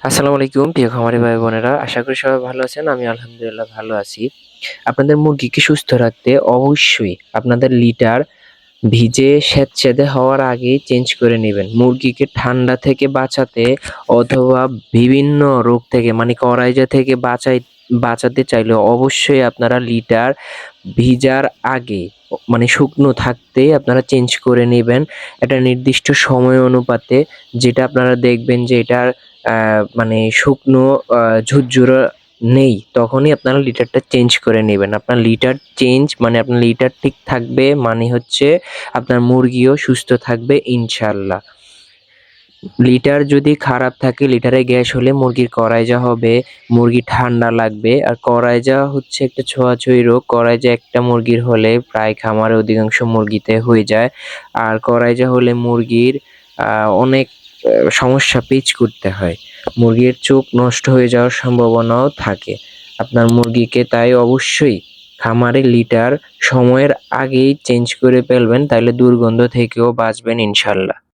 আসসালামু আলাইকুম প্রিয় খামারি ভাই বোনেরা, আশা করি সবাই ভালো আছেন। আমি আলহামদুলিল্লাহ ভালো আছি। আপনাদের মুরগিকে সুস্থ রাখতে অবশ্যই আপনাদের লিটার ভিজে স্যাঁতসেঁতে হওয়ার আগেই চেঞ্জ করে নেবেন। মুরগিকে ঠান্ডা থেকে বাঁচাতে অথবা বিভিন্ন রোগ থেকে মানে করাইজা থেকে বাঁচাতে চাইলে অবশ্যই আপনারা লিটার ভিজার আগে মানে শুকনো থাকতেই আপনারা চেঞ্জ করে নিবেন। একটা নির্দিষ্ট সময় অনুপাতে, যেটা আপনারা দেখবেন যে এটার মানে শুকনো ঝুরঝুরে নেই, তখনই আপনারা লিটারটা চেঞ্জ করে নিবেন। আপনার লিটার চেঞ্জ মানে আপনার লিটার ঠিক থাকবে মানে হচ্ছে আপনার মুরগিও সুস্থ থাকবে ইনশাআল্লাহ। লিটার যদি খারাপ থাকে, লিটারে গ্যাস হলে মুরগির করাইজা হবে, মুরগি ঠান্ডা লাগবে। আর করাইজা হচ্ছে একটা ছোঁয়াছুঁয়ি রোগ। করাইজা একটা মুরগির হলে প্রায় খামারে অধিকাংশ মুরগিতে হয়ে যায়। আর করাইজা হলে মুরগির অনেক সমস্যা ফেস করতে হয়। মুরগির চোখ নষ্ট হয়ে যাওয়ার সম্ভাবনাও থাকে। আপনার মুরগিকে তাই অবশ্যই খামারে লিটার সময়ের আগেই চেঞ্জ করে ফেলবেন, তাইলে দুর্গন্ধ থেকেও বাঁচবেন ইনশাআল্লাহ।